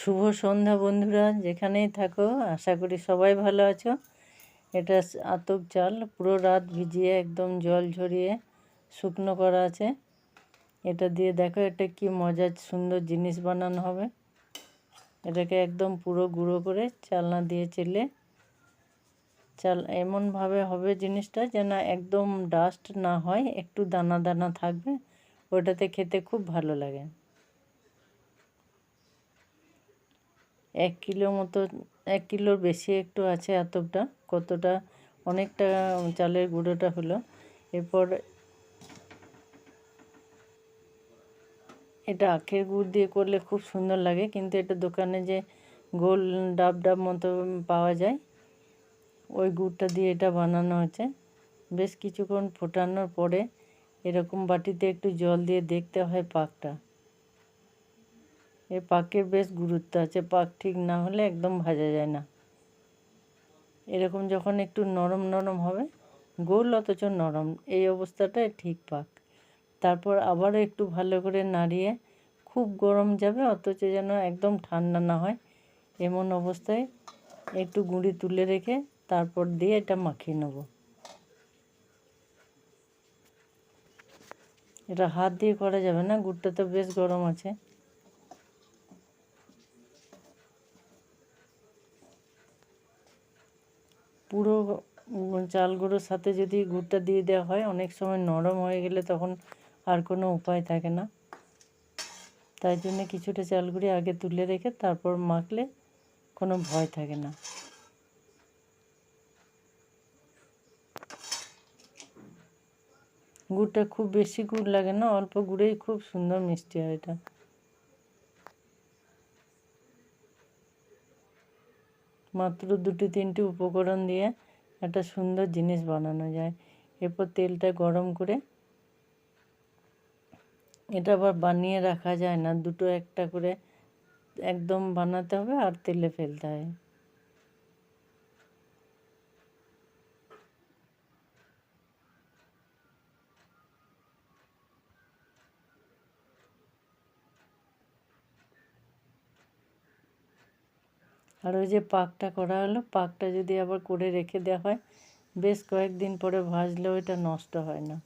শুভ সন্ধ্যা বন্ধুরা, যেখানেই থাকো আশা করি সবাই ভালো আছো। এটা আতপ চাল পুরো রাত ভিজিয়ে একদম জল ঝরিয়ে শুকনো করা আছে। এটা দিয়ে দেখো এটা কি মজার সুন্দর জিনিস বানানো হবে। এটাকে একদম পুরো গুঁড়ো করে চালনা দিয়ে চেলে চাল এমনভাবে হবে জিনিসটা যেন একদম ডাস্ট না হয়, একটু দানা দানা থাকবে। ওটাতে খেতে খুব ভালো লাগে। 1 কিলো মতো, 1 কিলোর বেশি একটু আছে আতপটা। কতটা অনেকটা চালের গুঁড়োটা হলো। এরপর এটা আখের গুড় দিয়ে করলে খুব সুন্দর লাগে, কিন্তু এটা দোকানে যে গোল ডাব ডাব মতো পাওয়া যায়, ওই গুড়টা দিয়ে এটা বানানো হচ্ছে। বেশ কিছুক্ষণ ফোটানোর পরে এরকম বাটিতে একটু জল দিয়ে দেখতে হয় পাকটা। এই পাকের বেশ গুরুত্ব আছে, পাক ঠিক না হলে একদম ভাজা যায় না। এরকম যখন একটু নরম নরম হবে, গোল অথচ নরম, এই অবস্থাটাই ঠিক পাক। তারপর আবারও একটু ভালো করে নাড়িয়ে, খুব গরম যাবে অথচ যেন একদম ঠান্ডা না হয়, এমন অবস্থায় একটু গুঁড়ি তুলে রেখে তারপর দিয়ে এটা মাখিয়ে নেব। এটা হাত দিয়ে করা যাবে না, গুড়টা তো বেশ গরম আছে। পুরো চাল গুঁড়োর সাথে যদি গুড়টা দিয়ে দেওয়া হয়, অনেক সময় নরম হয়ে গেলে তখন আর কোনো উপায় থাকে না। তাই জন্য কিছুটা চাল গুঁড়ি আগে তুলে রেখে তারপর মাখলে কোনো ভয় থাকে না। গুড়টা খুব বেশি গুড় লাগে না, অল্প গুড়েই খুব সুন্দর মিষ্টি হয় এটা। মাত্র 2-3টি উপকরণ দিয়ে একটা সুন্দর জিনিস বানানো যায়। এরপর তেলটা গরম করে, এটা আবার বানিয়ে রাখা যায় না, দুটো একটা করে একদম বানাতে হবে আর তেলে ফেলতে হয়। আর ওই যে পাকটা করা হলো, পাকটা যদি আবার করে রেখে দেওয়া হয়, বেশ কয়েকদিন পরে ভাজলেও এটা নষ্ট হয় না।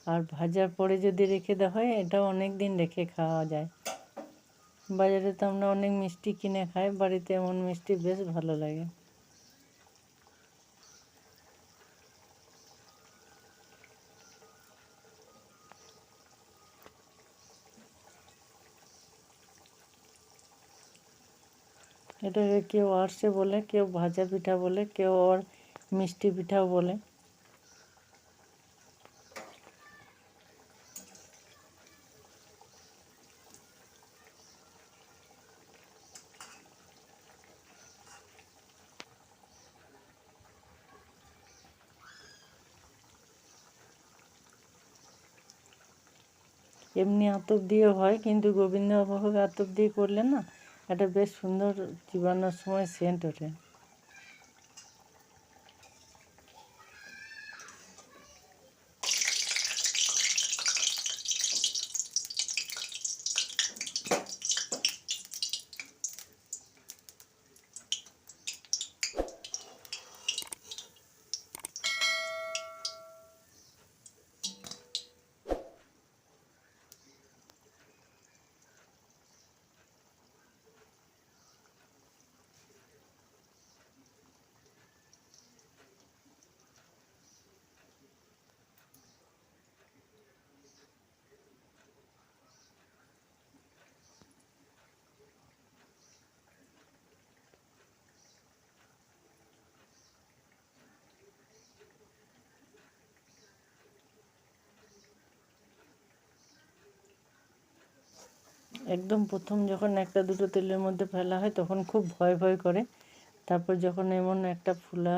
আর ভাজার পরে যদি রেখে দেওয়া হয়, এটাও অনেক দিন রেখে খাওয়া যায়। বাজারে তো আমরা অনেক মিষ্টি কিনে খাই, বাড়িতে এমন মিষ্টি বেশ ভালো লাগে। এটাকে কেউ আরসে বলে, কেউ ভাজা পিঠা বলে, কেউ আর মিষ্টি পিঠাও বলে। এমনি আতপ দিয়েও হয়, কিন্তু গোবিন্দভোগ আতপ দিয়ে করলে না, এটা বেশ সুন্দর চিবানোর সময় সেন্ট ওঠে। একদম প্রথম যখন একটা দুটো তেলের মধ্যে ফেলা হয়, তখন খুব ভয় ভয় করে। তারপর যখন এমন একটা ফুলা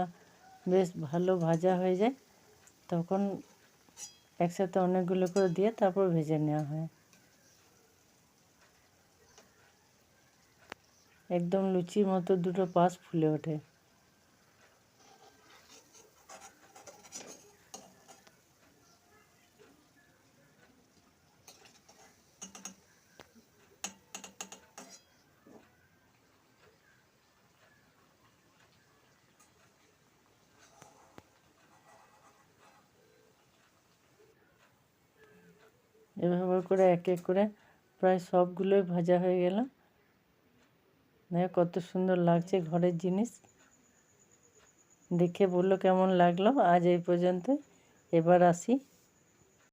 বেশ ভালো ভাজা হয়ে যায়, তখন একসাথে অনেকগুলো করে দিয়ে তারপর ভেজে নেওয়া হয়। একদম লুচির মতো দুটো পাশ ফুলে ওঠে। এভাবে করে এক এক করে প্রায় সবগুলোই ভাজা হয়ে গেল। দেখো কত সুন্দর লাগছে ঘরের জিনিস। দেখে বললো কেমন লাগলো। আজ এই পর্যন্ত, এবার আসি